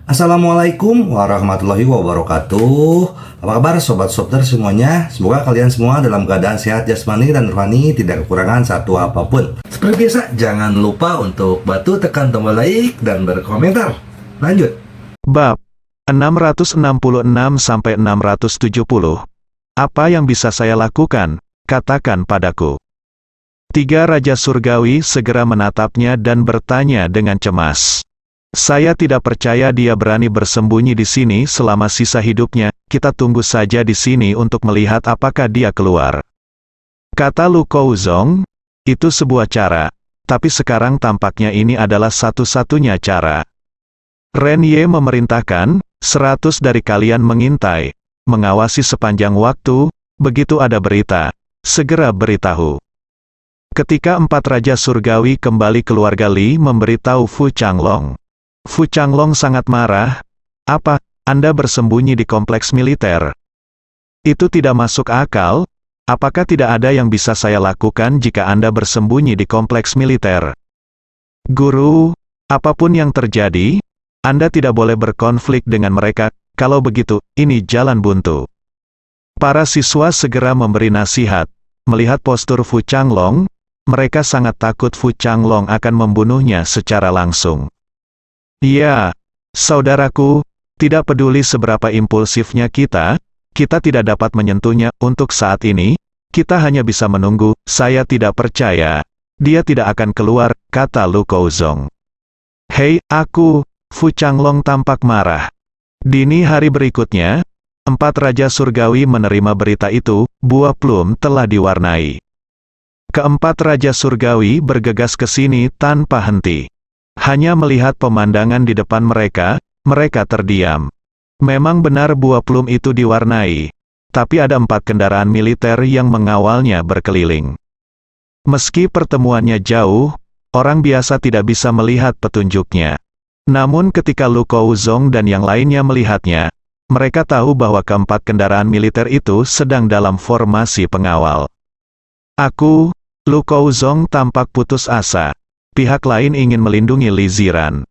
Assalamualaikum warahmatullahi wabarakatuh. Apa kabar sobat Sopter semuanya? Semoga kalian semua dalam keadaan sehat jasmani dan rohani, tidak kekurangan satu apapun. Seperti biasa, jangan lupa untuk bantu tekan tombol like dan berkomentar. Lanjut. Bab 666-670. Apa yang bisa saya lakukan? Katakan padaku. Tiga raja surgawi segera menatapnya dan bertanya dengan cemas. Saya tidak percaya dia berani bersembunyi di sini selama sisa hidupnya. Kita tunggu saja di sini untuk melihat apakah dia keluar. Kata Lu Kouzong, itu sebuah cara, tapi sekarang tampaknya ini adalah satu-satunya cara. Ren Ye memerintahkan, 100 dari kalian mengintai, mengawasi sepanjang waktu, begitu ada berita, segera beritahu. Ketika 4 raja surgawi kembali keluarga Li memberitahu Fu Changlong. Fu Changlong sangat marah. Apa, Anda bersembunyi di kompleks militer? Itu tidak masuk akal. Apakah tidak ada yang bisa saya lakukan jika Anda bersembunyi di kompleks militer? Guru, apapun yang terjadi, Anda tidak boleh berkonflik dengan mereka. Kalau begitu, ini jalan buntu. Para siswa segera memberi nasihat. Melihat postur Fu Changlong, mereka sangat takut Fu Changlong akan membunuhnya secara langsung. Ya, saudaraku, tidak peduli seberapa impulsifnya kita tidak dapat menyentuhnya. Untuk saat ini, kita hanya bisa menunggu. Saya tidak percaya dia tidak akan keluar, kata Lu Kouzong. Hei, Fu Changlong tampak marah. Dini hari berikutnya, 4 raja surgawi menerima berita itu. Buah plum telah diwarnai. Keempat raja surgawi bergegas ke sini tanpa henti. Hanya melihat pemandangan di depan mereka, mereka terdiam. Memang benar buah plum itu diwarnai, tapi ada 4 kendaraan militer yang mengawalnya berkeliling. Meski pertemuannya jauh, orang biasa tidak bisa melihat petunjuknya. Namun ketika Lu Kouzong dan yang lainnya melihatnya, mereka tahu bahwa keempat kendaraan militer itu sedang dalam formasi pengawal. Lu Kouzong tampak putus asa. Pihak lain ingin melindungi Li Ziran.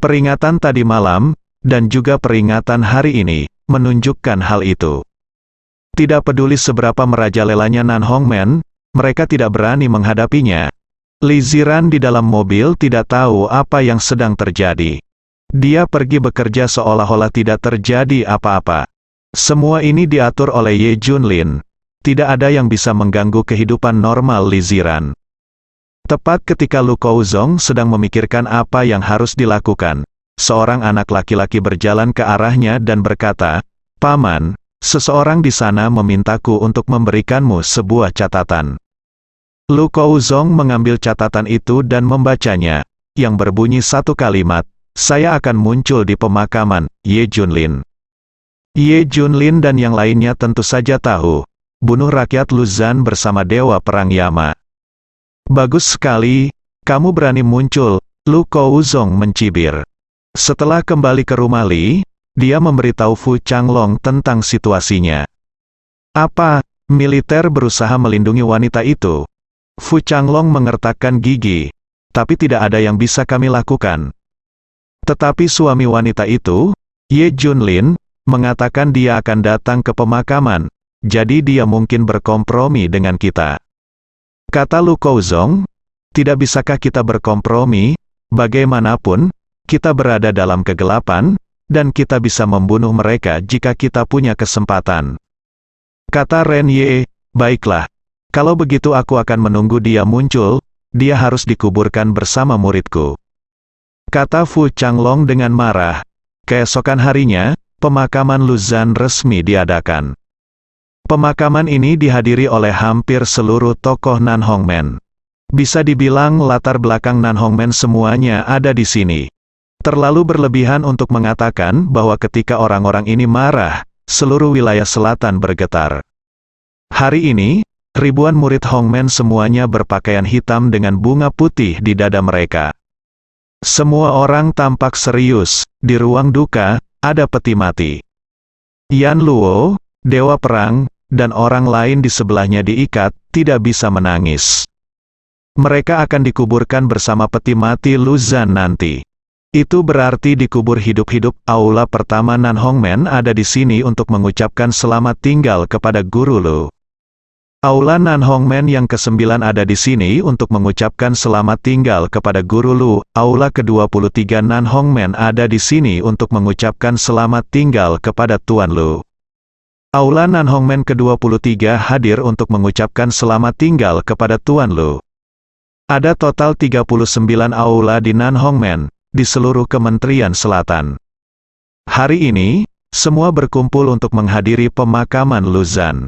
Peringatan tadi malam, dan juga peringatan hari ini, menunjukkan hal itu. Tidak peduli seberapa merajalelanya Nan Hongmen, mereka tidak berani menghadapinya. Li Ziran di dalam mobil tidak tahu apa yang sedang terjadi. Dia pergi bekerja seolah-olah tidak terjadi apa-apa. Semua ini diatur oleh Ye Junlin. Tidak ada yang bisa mengganggu kehidupan normal Li Ziran. Tepat ketika Lu Kouzong sedang memikirkan apa yang harus dilakukan, seorang anak laki-laki berjalan ke arahnya dan berkata, "Paman, seseorang di sana memintaku untuk memberikanmu sebuah catatan." Lu Kouzong mengambil catatan itu dan membacanya, yang berbunyi satu kalimat, "Saya akan muncul di pemakaman Ye Junlin." Ye Junlin dan yang lainnya tentu saja tahu, bunuh rakyat Luzhan bersama Dewa Perang Yama. Bagus sekali, kamu berani muncul, Lu Kouzong mencibir. Setelah kembali ke rumah Li, dia memberitahu Fu Changlong tentang situasinya. Apa, militer berusaha melindungi wanita itu? Fu Changlong mengertakkan gigi. Tapi tidak ada yang bisa kami lakukan. Tetapi suami wanita itu, Ye Junlin, mengatakan dia akan datang ke pemakaman, jadi dia mungkin berkompromi dengan kita. Kata Lu Kouzong, tidak bisakah kita berkompromi? Bagaimanapun, kita berada dalam kegelapan, dan kita bisa membunuh mereka jika kita punya kesempatan. Kata Ren Ye, baiklah. Kalau begitu aku akan menunggu dia muncul, dia harus dikuburkan bersama muridku. Kata Fu Changlong dengan marah. Keesokan harinya, pemakaman Luzhan resmi diadakan. Pemakaman ini dihadiri oleh hampir seluruh tokoh Nan Hongmen. Bisa dibilang latar belakang Nan Hongmen semuanya ada di sini. Terlalu berlebihan untuk mengatakan bahwa ketika orang-orang ini marah, seluruh wilayah selatan bergetar. Hari ini, ribuan murid Hongmen semuanya berpakaian hitam dengan bunga putih di dada mereka. Semua orang tampak serius. Di ruang duka, ada peti mati. Yan Luo, Dewa Perang, dan orang lain di sebelahnya diikat, tidak bisa menangis. Mereka akan dikuburkan bersama peti mati Luzhan nanti. Itu berarti dikubur hidup-hidup. Aula pertama Nan Hongmen ada di sini untuk mengucapkan selamat tinggal kepada guru Lu. Aula Nan Hongmen yang ke-9 ada di sini untuk mengucapkan selamat tinggal kepada guru Lu. Aula ke-23 Nan Hongmen ada di sini untuk mengucapkan selamat tinggal kepada Tuan Lu. Aula Nan Hongmen ke-23 hadir untuk mengucapkan selamat tinggal kepada Tuan Lu. Ada total 39 aula di Nan Hongmen, di seluruh Kementerian Selatan. Hari ini, semua berkumpul untuk menghadiri pemakaman Lu Zhan.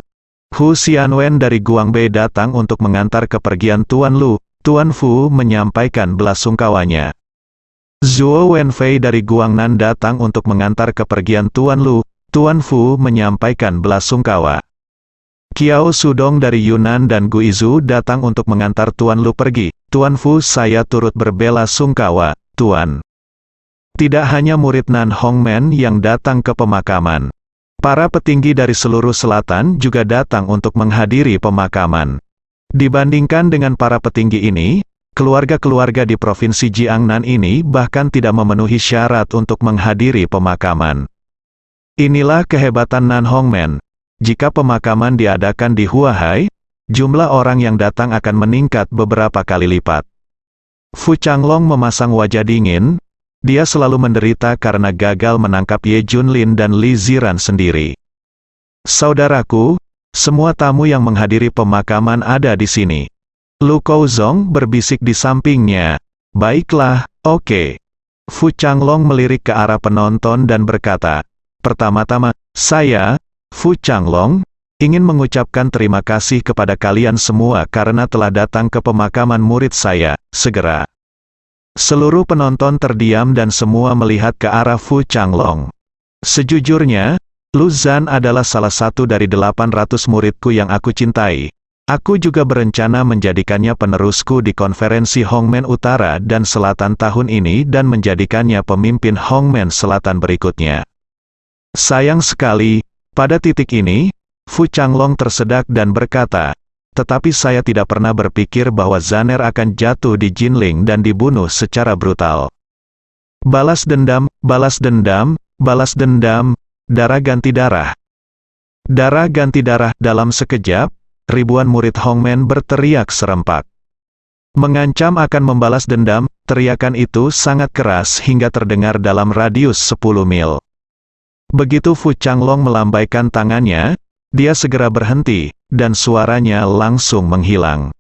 Hu Xianwen dari Guangbei datang untuk mengantar kepergian Tuan Lu. Tuan Fu menyampaikan belasungkawanya. Zhuo Wenfei dari Guangnan datang untuk mengantar kepergian Tuan Lu. Tuan Fu menyampaikan belasungkawa. Kiao Sudong dari Yunnan dan Guizhou datang untuk mengantar Tuan Lu pergi. Tuan Fu, saya turut berbelasungkawa, Tuan. Tidak hanya murid Nan Hongmen yang datang ke pemakaman. Para petinggi dari seluruh selatan juga datang untuk menghadiri pemakaman. Dibandingkan dengan para petinggi ini, keluarga-keluarga di Provinsi Jiangnan ini bahkan tidak memenuhi syarat untuk menghadiri pemakaman. Inilah kehebatan Nan Hongmen. Jika pemakaman diadakan di Huahai, jumlah orang yang datang akan meningkat beberapa kali lipat. Fu Changlong memasang wajah dingin. Dia selalu menderita karena gagal menangkap Ye Junlin dan Li Ziran sendiri. Saudaraku, semua tamu yang menghadiri pemakaman ada di sini. Lu Kouzong berbisik di sampingnya. Baiklah, oke. Fu Changlong melirik ke arah penonton dan berkata, pertama-tama, saya, Fu Changlong, ingin mengucapkan terima kasih kepada kalian semua karena telah datang ke pemakaman murid saya, segera. Seluruh penonton terdiam dan semua melihat ke arah Fu Changlong. Sejujurnya, Lu Zhan adalah salah satu dari 800 muridku yang aku cintai. Aku juga berencana menjadikannya penerusku di konferensi Hongmen Utara dan Selatan tahun ini dan menjadikannya pemimpin Hongmen Selatan berikutnya. Sayang sekali, pada titik ini, Fu Changlong tersedak dan berkata, tetapi saya tidak pernah berpikir bahwa Zaner akan jatuh di Jinling dan dibunuh secara brutal. Balas dendam, balas dendam, balas dendam, darah ganti darah. Darah ganti darah. Dalam sekejap, ribuan murid Hongmen berteriak serempak. Mengancam akan membalas dendam, teriakan itu sangat keras hingga terdengar dalam radius 10 mil. Begitu Fu Changlong melambaikan tangannya, dia segera berhenti, dan suaranya langsung menghilang.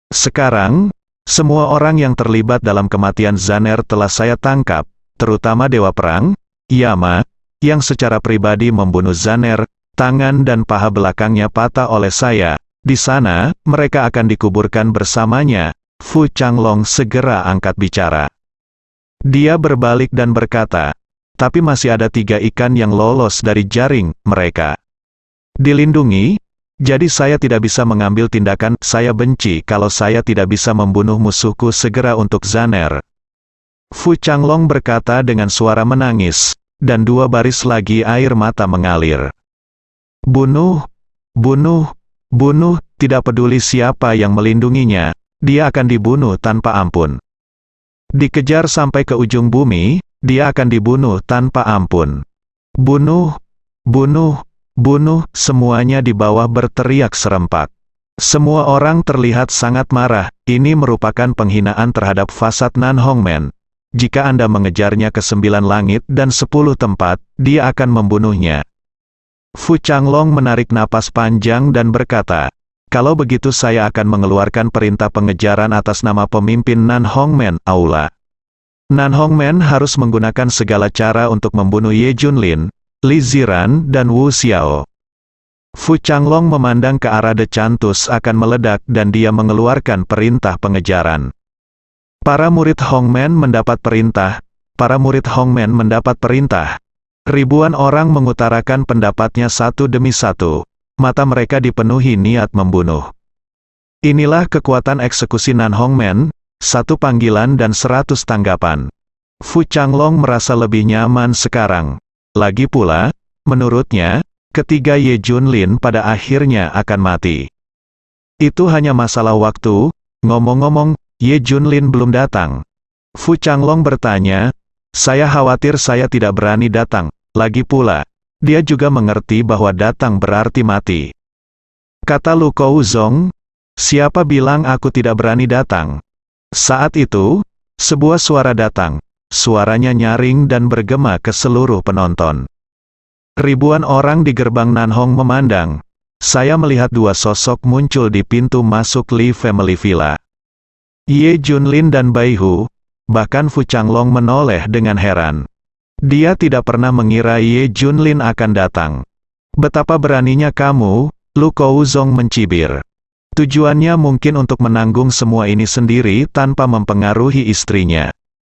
Sekarang, semua orang yang terlibat dalam kematian Zaner telah saya tangkap, terutama Dewa Perang, Yama, yang secara pribadi membunuh Zaner, tangan dan paha belakangnya patah oleh saya. Di sana, mereka akan dikuburkan bersamanya. Fu Changlong segera angkat bicara. Dia berbalik dan berkata, tapi masih ada 3 ikan yang lolos dari jaring mereka. Dilindungi, jadi saya tidak bisa mengambil tindakan. Saya benci kalau saya tidak bisa membunuh musuhku segera untuk Zaner. Fu Changlong berkata dengan suara menangis, dan 2 baris lagi air mata mengalir. Bunuh, bunuh, bunuh, tidak peduli siapa yang melindunginya, dia akan dibunuh tanpa ampun. Dikejar sampai ke ujung bumi, dia akan dibunuh tanpa ampun. Bunuh, bunuh, bunuh, semuanya di bawah berteriak serempak. Semua orang terlihat sangat marah, ini merupakan penghinaan terhadap fasad Nan Hongmen. Jika Anda mengejarnya ke 9 langit dan 10 tempat, dia akan membunuhnya. Fu Changlong menarik napas panjang dan berkata, kalau begitu saya akan mengeluarkan perintah pengejaran atas nama pemimpin Nan Hongmen, Aula. Nan Hongmen harus menggunakan segala cara untuk membunuh Ye Junlin, Li Ziran dan Wu Xiao. Fu Changlong memandang ke arah De Chantus akan meledak dan dia mengeluarkan perintah pengejaran. Para murid Hongmen mendapat perintah, para murid Hongmen mendapat perintah. Ribuan orang mengutarakan pendapatnya satu demi satu. Mata mereka dipenuhi niat membunuh. Inilah kekuatan eksekusi Nan Hongmen, 1 panggilan dan 100 tanggapan. Fu Changlong merasa lebih nyaman sekarang. Lagi pula, menurutnya, ketiga Ye Junlin pada akhirnya akan mati. Itu hanya masalah waktu. Ngomong-ngomong, Ye Junlin belum datang. Fu Changlong bertanya, Saya khawatir saya tidak berani datang. Lagi pula, dia juga mengerti bahwa datang berarti mati. Kata Lu Kouzong, siapa bilang aku tidak berani datang? Saat itu, sebuah suara datang. Suaranya nyaring dan bergema ke seluruh penonton. Ribuan orang di gerbang Nanhong memandang. Saya melihat dua sosok muncul di pintu masuk Li Family Villa. Ye Junlin dan Bai Hu, bahkan Fu Changlong menoleh dengan heran. Dia tidak pernah mengira Ye Junlin akan datang. Betapa beraninya kamu, Lu Kouzong mencibir. Tujuannya mungkin untuk menanggung semua ini sendiri tanpa mempengaruhi istrinya.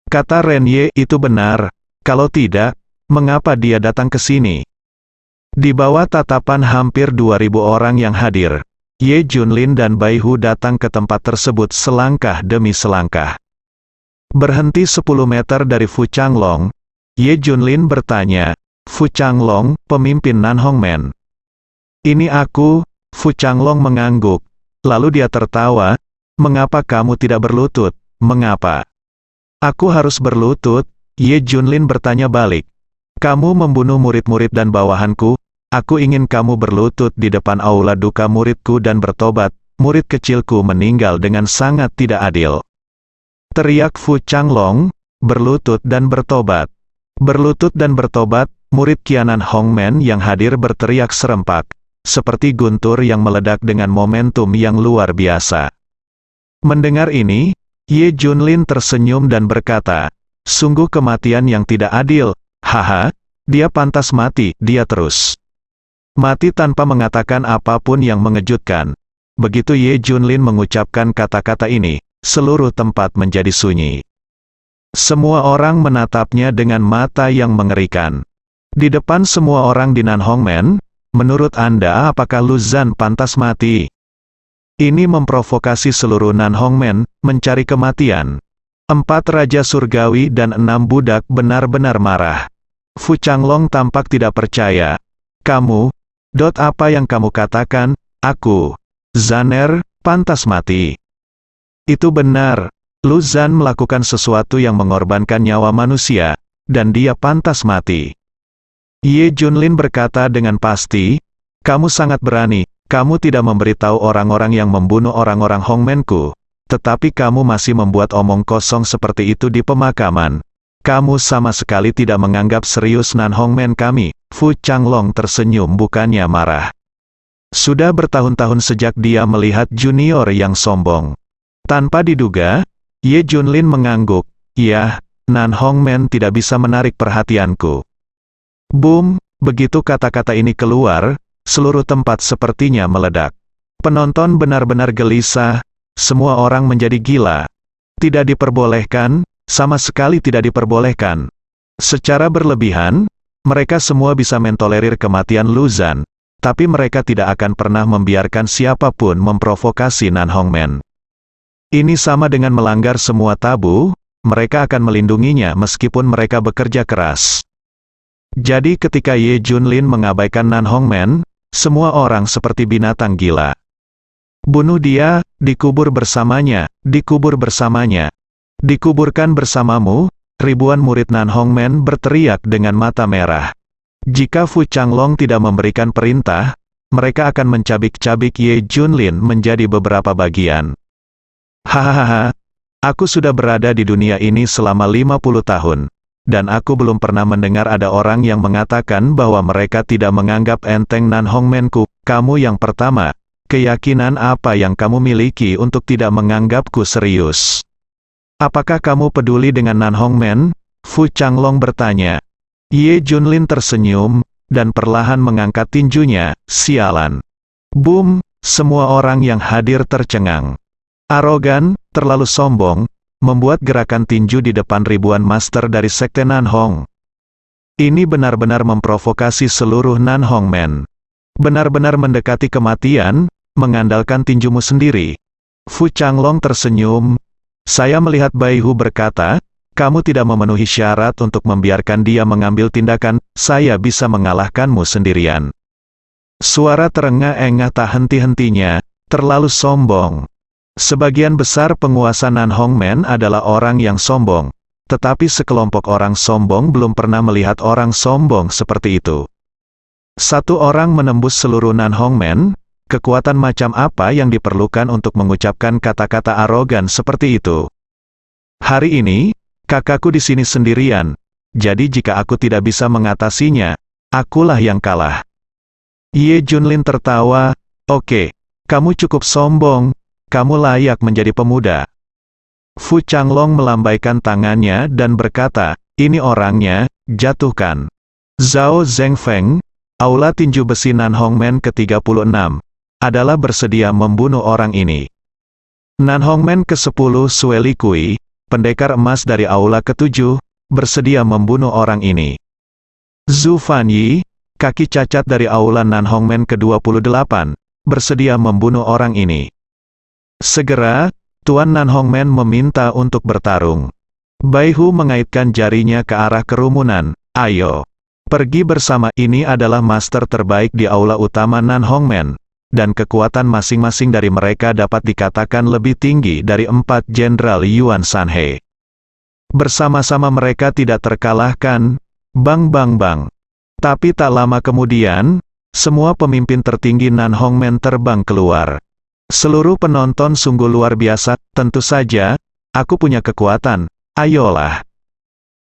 Kata Ren Ye, itu benar. Kalau tidak, mengapa dia datang ke sini? Di bawah tatapan hampir 2.000 orang yang hadir, Ye Junlin dan Bai Hu datang ke tempat tersebut selangkah demi selangkah. Berhenti 10 meter dari Fu Changlong, Ye Junlin bertanya, Fu Changlong, pemimpin Nanhong Men. Ini aku. Fu Changlong mengangguk. Lalu dia tertawa, mengapa kamu tidak berlutut? Mengapa? Aku harus berlutut, Ye Junlin bertanya balik. Kamu membunuh murid-murid dan bawahanku, aku ingin kamu berlutut di depan aula duka muridku dan bertobat, murid kecilku meninggal dengan sangat tidak adil. Teriak Fu Changlong, berlutut dan bertobat. Berlutut dan bertobat, murid Qianan Hongmen yang hadir berteriak serempak, seperti guntur yang meledak dengan momentum yang luar biasa. Mendengar ini, Ye Junlin tersenyum dan berkata, sungguh kematian yang tidak adil, haha, dia pantas mati, dia terus. Mati tanpa mengatakan apapun yang mengejutkan. Begitu Ye Junlin mengucapkan kata-kata ini, seluruh tempat menjadi sunyi. Semua orang menatapnya dengan mata yang mengerikan. Di depan semua orang di Nanhong Men, menurut Anda apakah Lu Zhan pantas mati? Ini memprovokasi seluruh Nanhong Men, mencari kematian. 4 raja surgawi dan 6 budak benar-benar marah. Fu Changlong tampak tidak percaya. Kamu, apa yang kamu katakan, aku, Zaner, pantas mati. Itu benar, Lu Zhan melakukan sesuatu yang mengorbankan nyawa manusia, dan dia pantas mati. Ye Junlin berkata dengan pasti, kamu sangat berani. Kamu tidak memberitahu orang-orang yang membunuh orang-orang Hongmenku, tetapi kamu masih membuat omong kosong seperti itu di pemakaman. Kamu sama sekali tidak menganggap serius Nanhong Men kami. Fu Changlong tersenyum bukannya marah. Sudah bertahun-tahun sejak dia melihat junior yang sombong. Tanpa diduga, Ye Junlin mengangguk, ya, Nanhong Men tidak bisa menarik perhatianku. Boom, begitu kata-kata ini keluar, seluruh tempat sepertinya meledak. Penonton benar-benar gelisah, semua orang menjadi gila. Tidak diperbolehkan, sama sekali tidak diperbolehkan. Secara berlebihan, mereka semua bisa mentolerir kematian Lu Zhan, tapi mereka tidak akan pernah membiarkan siapapun memprovokasi Nanhong Men. Ini sama dengan melanggar semua tabu, mereka akan melindunginya meskipun mereka bekerja keras. Jadi ketika Ye Junlin mengabaikan Nanhong Men, semua orang seperti binatang gila. Bunuh dia, dikubur bersamanya, dikubur bersamanya. Dikuburkan bersamamu, ribuan murid Nanhong Men berteriak dengan mata merah. Jika Fu Changlong tidak memberikan perintah, mereka akan mencabik-cabik Ye Junlin menjadi beberapa bagian. Hahaha, aku sudah berada di dunia ini selama 50 tahun. Dan aku belum pernah mendengar ada orang yang mengatakan bahwa mereka tidak menganggap enteng Nanhong Men-ku. Kamu yang pertama, keyakinan apa yang kamu miliki untuk tidak menganggapku serius? Apakah kamu peduli dengan Nanhong Men? Fu Changlong bertanya. Ye Junlin tersenyum, dan perlahan mengangkat tinjunya, sialan. Boom, semua orang yang hadir tercengang. Arogan, terlalu sombong, membuat gerakan tinju di depan ribuan master dari sekte Nanhong. Ini benar-benar memprovokasi seluruh Nanhong Men. Benar-benar mendekati kematian, mengandalkan tinjumu sendiri. Fu Changlong tersenyum. Saya melihat Bai Hu berkata, kamu tidak memenuhi syarat untuk membiarkan dia mengambil tindakan, saya bisa mengalahkanmu sendirian. Suara terengah-engah tak henti-hentinya, terlalu sombong. Sebagian besar penguasa Nanhong Men adalah orang yang sombong. tetapi sekelompok orang sombong belum pernah melihat orang sombong seperti itu. Satu orang menembus seluruh Nanhongmen. Kekuatan macam apa yang diperlukan untuk mengucapkan kata-kata arogan seperti itu? Hari ini, kakakku di sini sendirian, jadi jika aku tidak bisa mengatasinya, akulah yang kalah. Ye Junlin tertawa, oke, kamu cukup sombong, kamu layak menjadi pemuda. Fu Changlong melambaikan tangannya dan berkata, ini orangnya, jatuhkan. Zhao Zhengfeng, Aula Tinju Besi Nanhongmen ke-36, adalah bersedia membunuh orang ini. Nanhongmen ke-10 Sue Likui, pendekar emas dari Aula ke-7, bersedia membunuh orang ini. Zhu Fanyi, kaki cacat dari Aula Nanhongmen ke-28, bersedia membunuh orang ini. Segera, Tuan Nanhongmen meminta untuk bertarung. Bai Hu mengaitkan jarinya ke arah kerumunan, ayo. Pergi bersama, ini adalah master terbaik di aula utama Nanhongmen, dan kekuatan masing-masing dari mereka dapat dikatakan lebih tinggi dari 4 Jenderal Yuan Sanhe. Bersama-sama mereka tidak terkalahkan, bang bang bang. Tapi tak lama kemudian, semua pemimpin tertinggi Nanhongmen terbang keluar. Seluruh penonton sungguh luar biasa, tentu saja, aku punya kekuatan, ayolah.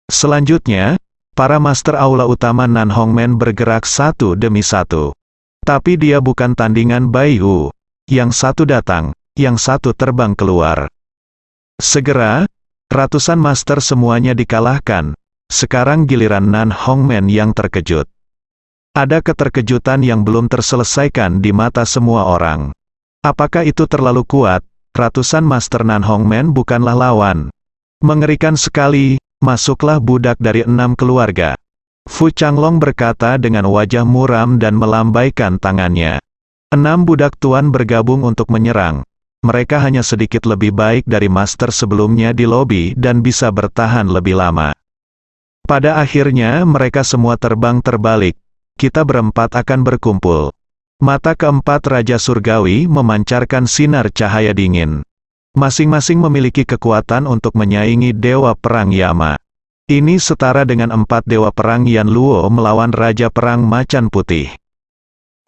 Selanjutnya, para master aula utama Nanhongmen bergerak satu demi satu. Tapi dia bukan tandingan Bai Hu. Yang satu datang, yang satu terbang keluar. Segera, ratusan master semuanya dikalahkan. Sekarang giliran Nanhongmen yang terkejut. Ada keterkejutan yang belum terselesaikan di mata semua orang. Apakah itu terlalu kuat? Ratusan master Nanhongmen bukanlah lawan. Mengerikan sekali, masuklah budak dari 6 keluarga. Fu Changlong berkata dengan wajah muram dan melambaikan tangannya. 6 budak tuan bergabung untuk menyerang. Mereka hanya sedikit lebih baik dari master sebelumnya di lobi dan bisa bertahan lebih lama. Pada akhirnya mereka semua terbang terbalik. Kita berempat akan berkumpul. Mata keempat Raja Surgawi memancarkan sinar cahaya dingin. Masing-masing memiliki kekuatan untuk menyaingi Dewa Perang Yama. Ini setara dengan 4 Dewa Perang Yan Luo melawan Raja Perang Macan Putih.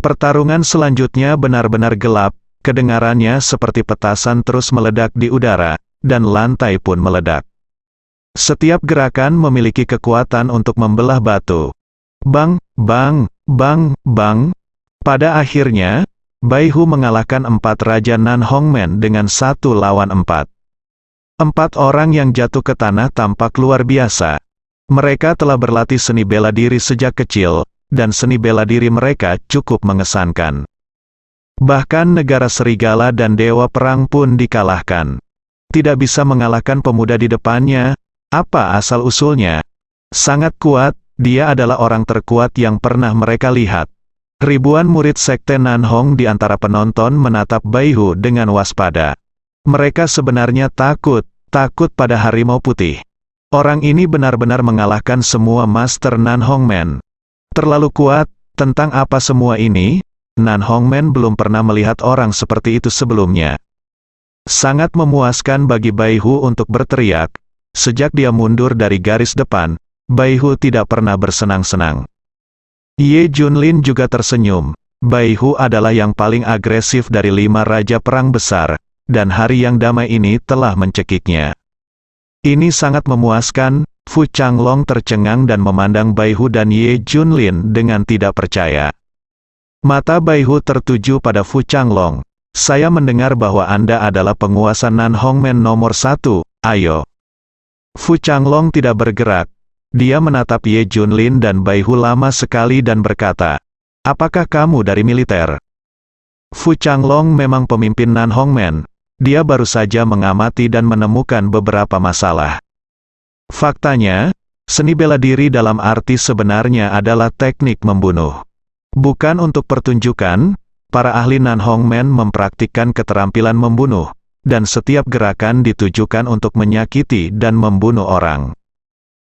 Pertarungan selanjutnya benar-benar gelap, kedengarannya seperti petasan terus meledak di udara, dan lantai pun meledak. Setiap gerakan memiliki kekuatan untuk membelah batu. Bang, bang, bang, bang. Pada akhirnya, Bai Hu mengalahkan 4 Raja Nanhongmen dengan 1 lawan 4. 4 orang yang jatuh ke tanah tampak luar biasa. Mereka telah berlatih seni bela diri sejak kecil, dan seni bela diri mereka cukup mengesankan. Bahkan negara serigala dan dewa perang pun dikalahkan. Tidak bisa mengalahkan pemuda di depannya. Apa asal-usulnya? Sangat kuat, dia adalah orang terkuat yang pernah mereka lihat. Ribuan murid sekte Nanhong di antara penonton menatap Bai Hu dengan waspada. Mereka sebenarnya takut pada harimau putih. Orang ini benar-benar mengalahkan semua master Nanhongmen. Terlalu kuat, tentang apa semua ini? Nanhongmen belum pernah melihat orang seperti itu sebelumnya. Sangat memuaskan bagi Bai Hu untuk berteriak. Sejak dia mundur dari garis depan, Bai Hu tidak pernah bersenang-senang. Ye Junlin juga tersenyum. Bai Hu adalah yang paling agresif dari 5 raja perang besar, dan hari yang damai ini telah mencekiknya. Ini sangat memuaskan. Fu Changlong tercengang dan memandang Bai Hu dan Ye Junlin dengan tidak percaya. Mata Bai Hu tertuju pada Fu Changlong. Saya mendengar bahwa Anda adalah penguasa Nanhongmen nomor 1, ayo. Fu Changlong tidak bergerak. Dia menatap Ye Junlin dan Bai Hu lama sekali dan berkata, apakah kamu dari militer? Fu Changlong memang pemimpin Nanhongmen. Dia baru saja mengamati dan menemukan beberapa masalah. Faktanya, seni bela diri dalam arti sebenarnya adalah teknik membunuh. Bukan untuk pertunjukan, para ahli Nanhongmen mempraktikkan keterampilan membunuh, dan setiap gerakan ditujukan untuk menyakiti dan membunuh orang.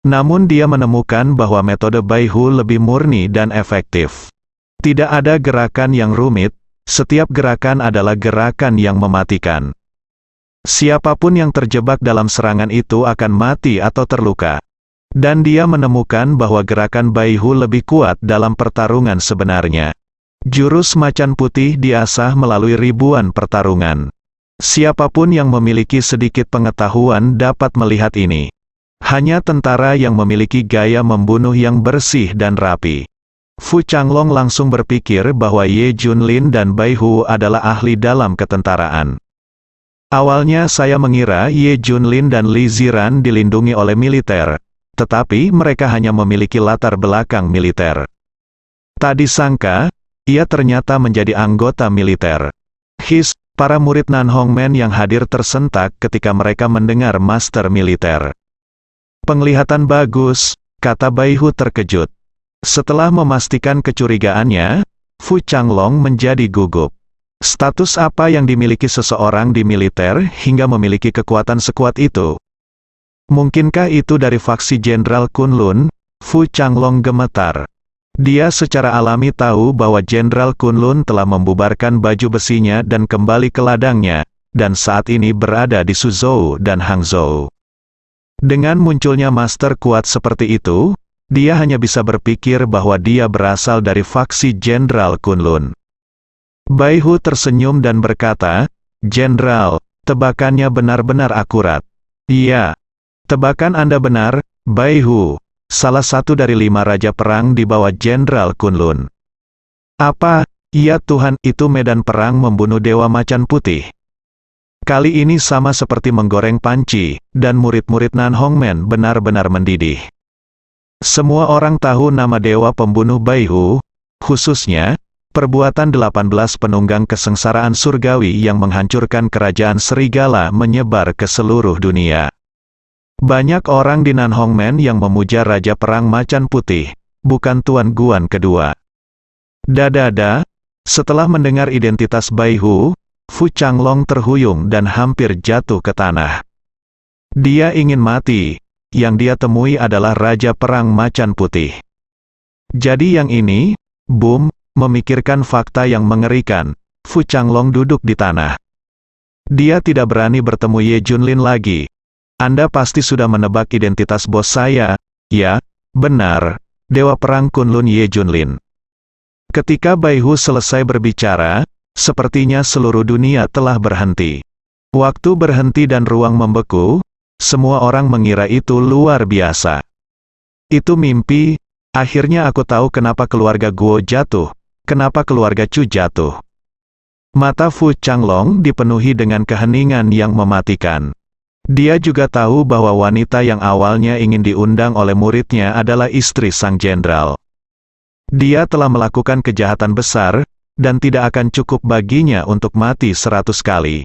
Namun dia menemukan bahwa metode Bai Hu lebih murni dan efektif. Tidak ada gerakan yang rumit, setiap gerakan adalah gerakan yang mematikan. Siapapun yang terjebak dalam serangan itu akan mati atau terluka. Dan dia menemukan bahwa gerakan Baihu lebih kuat dalam pertarungan sebenarnya. Jurus macan putih diasah melalui ribuan pertarungan. Siapapun yang memiliki sedikit pengetahuan dapat melihat ini. Hanya tentara yang memiliki gaya membunuh yang bersih dan rapi. Fu Changlong langsung berpikir bahwa Ye Junlin dan Baihu adalah ahli dalam ketentaraan. Awalnya saya mengira Ye Junlin dan Li Ziran dilindungi oleh militer, tetapi mereka hanya memiliki latar belakang militer. Tak disangka, ia ternyata menjadi anggota militer. Para murid Nan Hongmen yang hadir tersentak ketika mereka mendengar master militer. Penglihatan bagus, kata Baihu terkejut. Setelah memastikan kecurigaannya, Fu Changlong menjadi gugup. Status apa yang dimiliki seseorang di militer hingga memiliki kekuatan sekuat itu? Mungkinkah itu dari faksi Jenderal Kunlun? Fu Changlong gemetar. Dia secara alami tahu bahwa Jenderal Kunlun telah membubarkan baju besinya dan kembali ke ladangnya, dan saat ini berada di Suzhou dan Hangzhou. Dengan munculnya master kuat seperti itu, dia hanya bisa berpikir bahwa dia berasal dari faksi Jenderal Kunlun. Baihu tersenyum dan berkata, "Jenderal, tebakannya benar-benar akurat." "Iya. Tebakan Anda benar, Baihu, salah satu dari 5 raja perang di bawah Jenderal Kunlun." "Apa? Ya Tuhan, itu medan perang membunuh Dewa Macan Putih." Kali ini sama seperti menggoreng panci, dan murid-murid Nan Hongmen benar-benar mendidih. Semua orang tahu nama dewa pembunuh Baihu, khususnya, perbuatan 18 penunggang kesengsaraan surgawi yang menghancurkan kerajaan serigala menyebar ke seluruh dunia. Banyak orang di Nan Hongmen yang memuja Raja Perang Macan Putih, bukan Tuan Guan kedua. Dadada, setelah mendengar identitas Baihu, Fu Changlong terhuyung dan hampir jatuh ke tanah. Dia ingin mati, yang dia temui adalah Raja Perang Macan Putih. Jadi yang ini, memikirkan fakta yang mengerikan, Fu Changlong duduk di tanah. Dia tidak berani bertemu Ye Junlin lagi. "Anda pasti sudah menebak identitas bos saya." "Ya, benar, Dewa Perang Kunlun Ye Junlin." Ketika Baihu selesai berbicara, sepertinya seluruh dunia telah berhenti. Waktu berhenti dan ruang membeku, semua orang mengira itu luar biasa. "Itu mimpi, akhirnya aku tahu kenapa keluarga Guo jatuh, kenapa keluarga Chu jatuh." Mata Fu Changlong dipenuhi dengan keheningan yang mematikan. Dia juga tahu bahwa wanita yang awalnya ingin diundang oleh muridnya adalah istri sang jenderal. Dia telah melakukan kejahatan besar, dan tidak akan cukup baginya untuk mati 100 kali.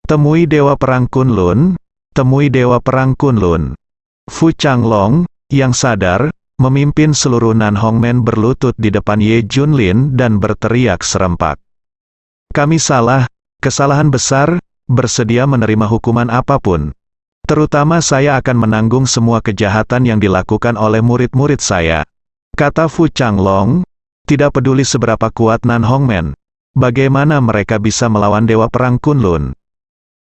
"Temui Dewa Perang Kunlun, temui Dewa Perang Kunlun." Fu Changlong, yang sadar, memimpin seluruh Nan Hongmen berlutut di depan Ye Junlin dan berteriak serempak. "Kami salah, kesalahan besar, bersedia menerima hukuman apapun. Terutama saya akan menanggung semua kejahatan yang dilakukan oleh murid-murid saya," kata Fu Changlong. Tidak peduli seberapa kuat Nan Hongmen, bagaimana mereka bisa melawan Dewa Perang Kunlun.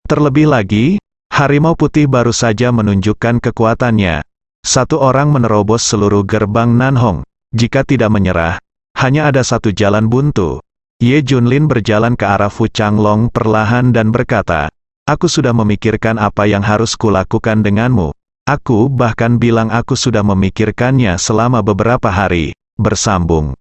Terlebih lagi, Harimau Putih baru saja menunjukkan kekuatannya. Satu orang menerobos seluruh gerbang Nan Hong. Jika tidak menyerah, hanya ada satu jalan buntu. Ye Junlin berjalan ke arah Fu Changlong perlahan dan berkata, "Aku sudah memikirkan apa yang harus kulakukan denganmu. Aku bahkan bilang aku sudah memikirkannya selama beberapa hari." Bersambung.